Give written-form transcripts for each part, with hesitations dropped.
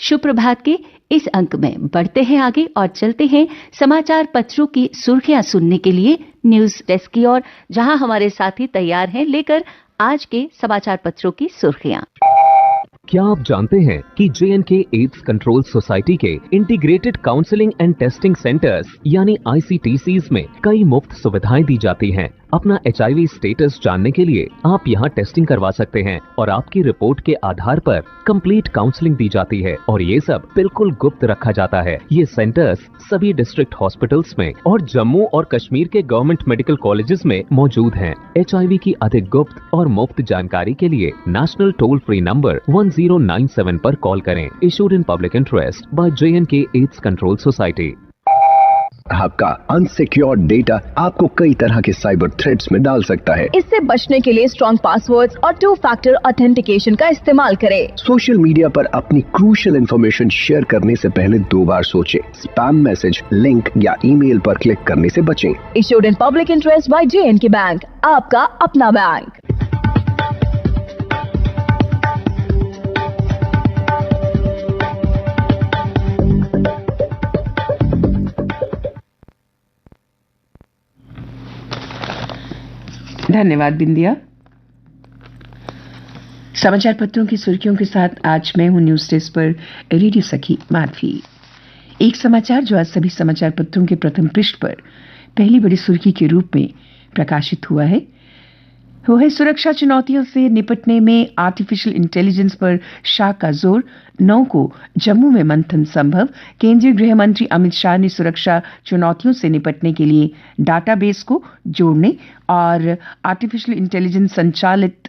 सुप्रभात के इस अंक में बढ़ते हैं आगे और चलते हैं समाचार पत्रों की सुर्खियां सुनने के लिए न्यूज डेस्क की ओर, जहां हमारे साथी तैयार हैं लेकर आज के समाचार पत्रों की सुर्खियां। क्या आप जानते हैं कि J&K एड्स कंट्रोल सोसाइटी के integrated counselling and testing centres यानी ICTCs में कई मुफ्त सुविधाएं दी जाती हैं। अपना HIV स्टेटस जानने के लिए आप यहां टेस्टिंग करवा सकते हैं और आपकी रिपोर्ट के आधार पर कंप्लीट काउंसलिंग दी जाती है और ये सब बिल्कुल गुप्त रखा जाता है। ये सेंटर्स सभी डिस्ट्रिक्ट हॉस्पिटल्स में और जम्मू और कश्मीर के गवर्नमेंट मेडिकल कॉलेजेस में मौजूद हैं। HIV की अधिक गुप्त और मुफ्त जानकारी के लिए नेशनल टोल फ्री नंबर 1097 पर कॉल करें। Issued in public interest by J&K AIDS control society. आपका अनसिक्योर्ड डेटा आपको कई तरह के साइबर थ्रेट्स में डाल सकता है। इससे बचने के लिए स्ट्रॉन्ग पासवर्ड्स और 2 फैक्टर ऑथेंटिकेशन का इस्तेमाल करें। सोशल मीडिया पर अपनी क्रूशियल इंफॉर्मेशन शेयर करने से पहले 2 बार सोचें। स्पैम मैसेज, लिंक या ईमेल पर क्लिक करने से बचें। Issued in public interest by J&K bank, आपका अपना बैंक। धन्यवाद बिंदिया। समाचार पत्रों की सुर्खियों के साथ आज मैं हूं न्यूज डेस्क पर रेडियो सखी माधवी। एक समाचार जो आज सभी समाचार पत्रों के प्रथम पृष्ठ पर पहली बड़ी सुर्खी के रूप में प्रकाशित हुआ है, वो है सुरक्षा चुनौतियों से निपटने में आर्टिफिशियल इंटेलिजेंस पर शाह का जोर, 9 को जम्मू में मंथन संभव। केंद्रीय गृह मंत्री अमित शाह ने सुरक्षा चुनौतियों से निपटने के लिए डाटाबेस को जोड़ने और आर्टिफिशियल इंटेलिजेंस संचालित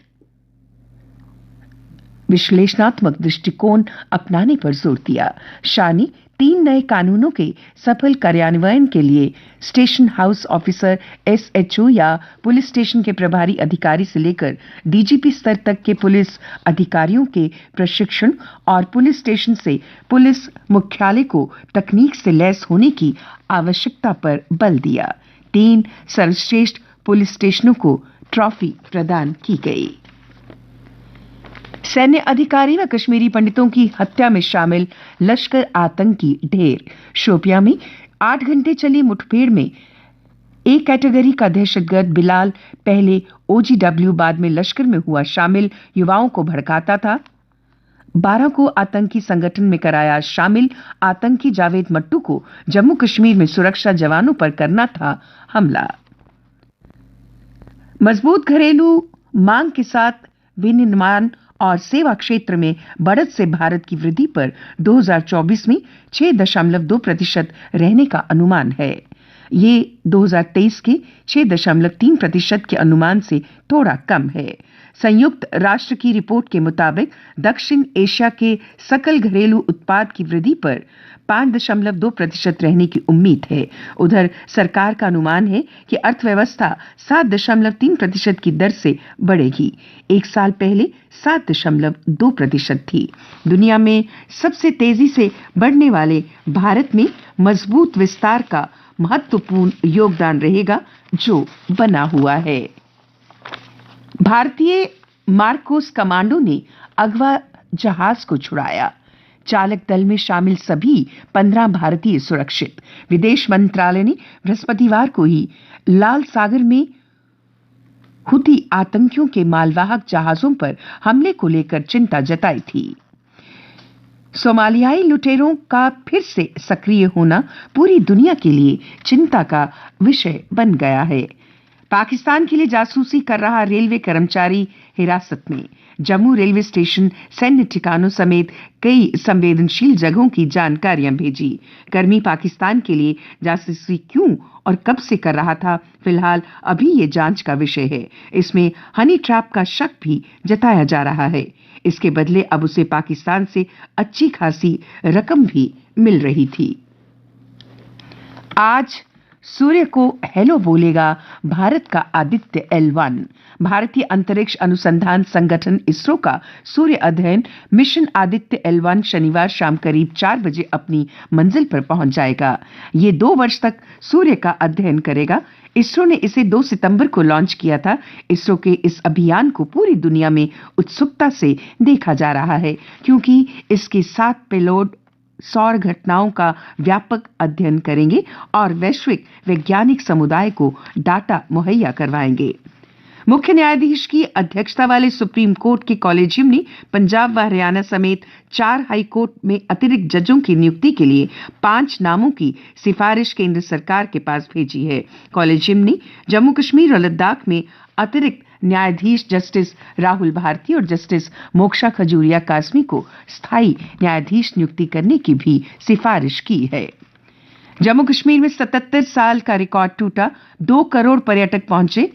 विश्लेषणात्मक दृष्टिकोण अपनाने पर जोर दिया। शाह ने 3 नए कानूनों के सफल कार्यान्वयन के लिए स्टेशन हाउस ऑफिसर SHO या पुलिस स्टेशन के प्रभारी अधिकारी से लेकर DGP स्तर तक के पुलिस अधिकारियों के प्रशिक्षण और पुलिस स्टेशन से पुलिस मुख्यालय को तकनीक से लैस होने की आवश्यकता पर बल दिया। 3 सर्वश्रेष्ठ पुलिस स्टेशनों को ट्रॉफी प्रदान की गई। सैन्य अधिकारी व कश्मीरी पंडितों की हत्या में शामिल लश्कर आतंकी ढेर। शोपियां में 8 घंटे चली मुठभेड़ में A कैटेगरी का दहशतगर्द बिलाल पहले OGW बाद में लश्कर में हुआ शामिल, युवाओं को भड़काता था। 12 को आतंकी संगठन में कराया शामिल। आतंकी जावेद मट्टू को जम्मू कश्मीर में सुरक्षा जवानों पर करना था हमला। मजबूत घरेलू मांग के साथ विनिर्माण और सेवा क्षेत्र में बढ़त से भारत की वृद्धि पर 2024 में 6.2% रहने का अनुमान है। ये 2023 के 6.3% के अनुमान से थोड़ा कम है। संयुक्त राष्ट्र की रिपोर्ट के मुताबिक दक्षिण एशिया के सकल घरेलू उत्पाद की वृद्धि पर 5.2% रहने की उम्मीद है। उधर सरकार का अनुमान है कि अर्थव्यवस्था 7.3% की दर से बढ़ेगी। एक साल पहले 7.2% थी। दुनिया में सबसे तेजी से बढ़ने वाले भारत में मजबूत विस्तार का महत्वपूर्ण योगदान रहेगा, जो बना हुआ है। भारतीय मार्कोस कमांडो ने अगवा जहाज को छुड़ाया। चालक दल में शामिल सभी 15 भारतीय सुरक्षित। विदेश मंत्रालय ने बृहस्पतिवार को ही लाल सागर में हुती आतंकियों के मालवाहक जहाजों पर हमले को लेकर चिंता जताई थी। सोमालियाई लुटेरों का फिर से सक्रिय होना पूरी दुनिया के लिए चिंता का विषय बन गया है। पाकिस्तान के लिए जासूसी कर रहा रेलवे कर्मचारी हिरासत में। जम्मू रेलवे स्टेशन सैन्य ठिकानों समेत कई संवेदनशील जगहों की जानकारियां भेजी। कर्मी पाकिस्तान के लिए जासूसी क्यों और कब से कर रहा था, फिलहाल अभी ये जांच का विषय है। इसमें हनी ट्रैप का शक भी जताया जा रहा है। इसके बदले अब उसे पाकिस्तान से अच्छी खासी रकम भी मिल रही थी। आज सूर्य को हेलो बोलेगा भारत का आदित्य L1। भारतीय अंतरिक्ष अनुसंधान संगठन इसरो का सूर्य अध्ययन मिशन आदित्य L1 शनिवार शाम करीब 4 बजे अपनी मंजिल पर पहुंच जाएगा। ये 2 वर्ष तक सूर्य का अध्ययन करेगा। इसरो ने इसे 2 सितंबर को लॉन्च किया था। इसरो के इस अभियान को पूरी दुनिया में उत्सुकता से देखा जा रहा है क्योंकि इसके 7 पेलोड सौर घटनाओं का व्यापक अध्ययन करेंगे और वैश्विक वैज्ञानिक समुदाय को डाटा मुहैया करवाएंगे। मुख्य न्यायाधीश की अध्यक्षता वाले सुप्रीम कोर्ट के कॉलेजियम ने पंजाब व हरियाणा समेत 4 हाई कोर्ट में अतिरिक्त जजों की नियुक्ति के लिए 5 नामों की सिफारिश केंद्र सरकार के पास भेजी है। कॉलेजियम ने जम्मू कश्मीर और लद्दाख में अतिरिक्त न्यायाधीश जस्टिस राहुल भारती और जस्टिस मोक्षा खजूरिया कासमी को स्थायी न्यायाधीश नियुक्ति करने की भी सिफारिश की है। जम्मू कश्मीर में 77 साल का रिकॉर्ड टूटा, 2 करोड़ पर्यटक पहुंचे।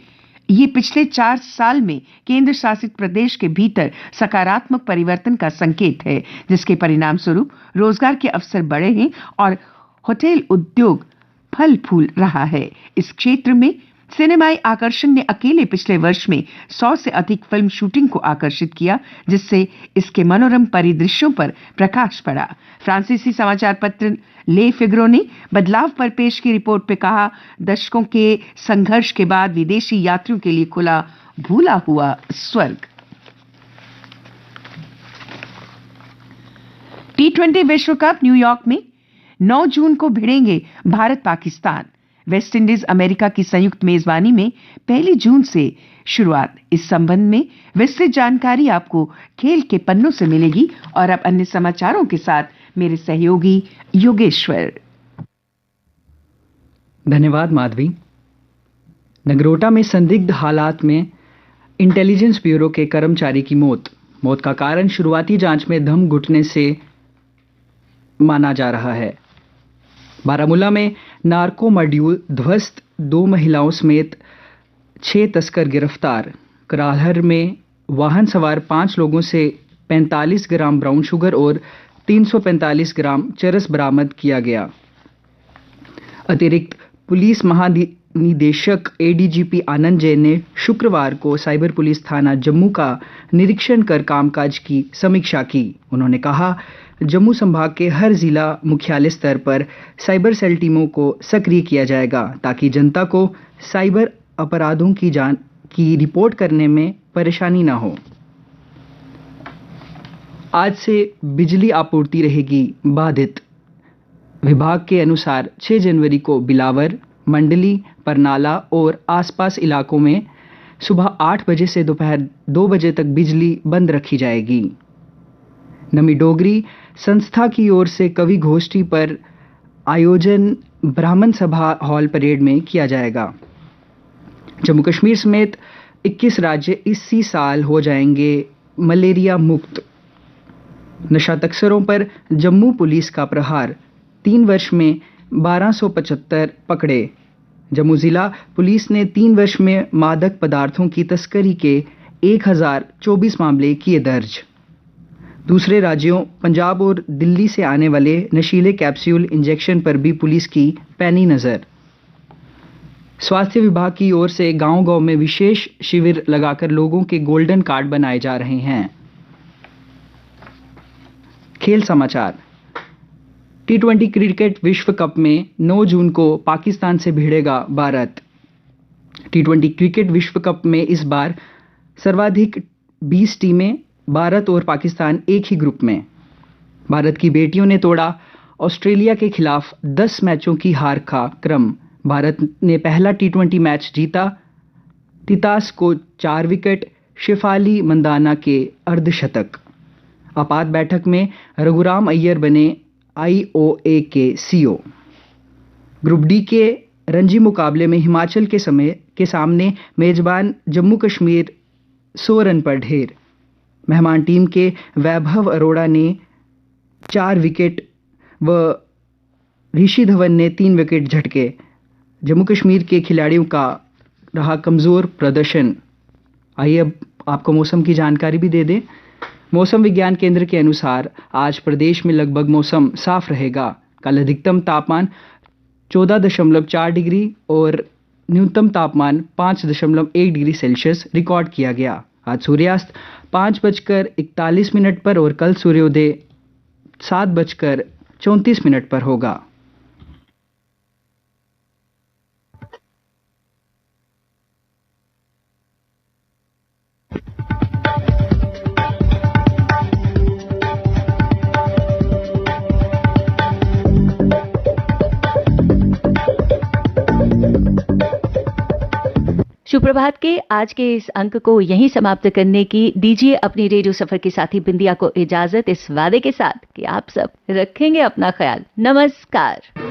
ये पिछले 4 साल में केंद्र शासित प्रदेश के भीतर सकारात्मक परिवर्तन का संकेत है, जिसके परिणाम स्वरूप रोजगार के अवसर बढ़े हैं और होटल उद्योग फल फूल रहा है। इस क्षेत्र में सिनेमाई आकर्षण ने अकेले पिछले वर्ष में 100 से अधिक फिल्म शूटिंग को आकर्षित किया, जिससे इसके मनोरम परिदृश्यों पर प्रकाश पड़ा। फ्रांसीसी समाचार पत्र ले फिगरो ने बदलाव पर पेश की रिपोर्ट में कहा, दशकों के संघर्ष के बाद विदेशी यात्रियों के लिए खुला भूला हुआ स्वर्ग। T20 विश्व कप न्यूयॉर्क में 9 जून को भिड़ेंगे Bharat Pakistan. West Indies America की संयुक्त मेजबानी में 1 जून से शुरुआत। इस संबंध में विस्तृत जानकारी आपको खेल के पन्नों से मिलेगी। और अब अन्य समाचारों के साथ मेरे सहयोगी योगेश्वर। धन्यवाद माधवी। नगरोटा में संदिग्ध हालात में इंटेलिजेंस ब्यूरो के कर्मचारी की मौत का कारण शुरुआती जांच में दम घुटने से माना जा रहा है। बारामूला में नार्को मॉड्यूल ध्वस्त, 2 महिलाओं समेत 6 तस्कर गिरफ्तार। कराहर में वाहन सवार 5 लोगों से 45 ग्राम ब्राउन शुगर और 345 ग्राम चरस बरामद किया गया। अतिरिक्त पुलिस महानिदेशक ADGP आनंद जैन ने शुक्रवार को साइबर पुलिस थाना जम्मू का निरीक्षण कर कामकाज की समीक्षा की। उन्होंने कहा, जम्मू संभाग के हर जिला मुख्यालय स्तर पर साइबर सेल टीमों को सक्रिय किया जाएगा ताकि जनता को साइबर अपराधों की रिपोर्ट करने में परेशानी न हो। आज से बिजली आपूर्ति रहेगी बाधित। विभाग के अनुसार 6 जनवरी को बिलावर, मंडली, परनाला और आसपास इलाकों में सुबह 8 बजे से दोपहर 2 बजे तक बिजली बंद रखी जाएगी। नमी डोगरी संस्था की ओर से कवि गोष्ठी पर आयोजन ब्राह्मण सभा हॉल परेड में किया जाएगा। जम्मू कश्मीर समेत 21 राज्य इसी साल हो जाएंगे मलेरिया मुक्त। नशा तस्करों पर जम्मू पुलिस का प्रहार, 3 वर्ष में 1275 पकड़े। जम्मू जिला पुलिस ने 3 वर्ष में मादक पदार्थों की तस्करी के 1024 मामले किए दर्ज। दूसरे राज्यों पंजाब और दिल्ली से आने वाले नशीले कैप्सूल इंजेक्शन पर भी पुलिस की पैनी नजर। स्वास्थ्य विभाग की ओर से गांव-गांव में विशेष शिविर लगाकर लोगों के गोल्डन कार्ड बनाए जा रहे हैं। खेल समाचार। T20 क्रिकेट विश्व कप में 9 जून को पाकिस्तान से भिड़ेगा भारत। T20 क्रिकेट विश्व कप में इस बार सर्वाधिक 20 टीमें, भारत और पाकिस्तान एक ही ग्रुप में। भारत की बेटियों ने तोड़ा ऑस्ट्रेलिया के खिलाफ 10 मैचों की हार का क्रम। भारत ने पहला T20 मैच जीता। तितास को 4 विकेट, शेफाली मंदाना के अर्धशतक। आपात बैठक में रघुराम अय्यर बने IOA के CEO। ग्रुप डी के रणजी मुकाबले में हिमाचल के सामने मेजबान जम्मू कश्मीर 100 रन पर ढेर। मेहमान टीम के वैभव अरोड़ा ने 4 विकेट व ऋषि धवन ने 3 विकेट झटके। जम्मू कश्मीर के खिलाड़ियों का रहा कमजोर प्रदर्शन। आइए अब आपको मौसम की जानकारी भी दे दें। मौसम विज्ञान केंद्र के अनुसार आज प्रदेश में लगभग मौसम साफ रहेगा। कल अधिकतम तापमान 14.4 डिग्री और न्यूनतम तापमान 5.1 डिग्री सेल्सियस रिकॉर्ड किया गया। आज सूर्यास्त 5:41 पर और कल सूर्योदय 7:34 पर होगा। सुप्रभात के आज के इस अंक को यहीं समाप्त करने की दीजिए अपनी रेडियो सफर के साथी बिंदिया को इजाजत, इस वादे के साथ कि आप सब रखेंगे अपना ख्याल। नमस्कार।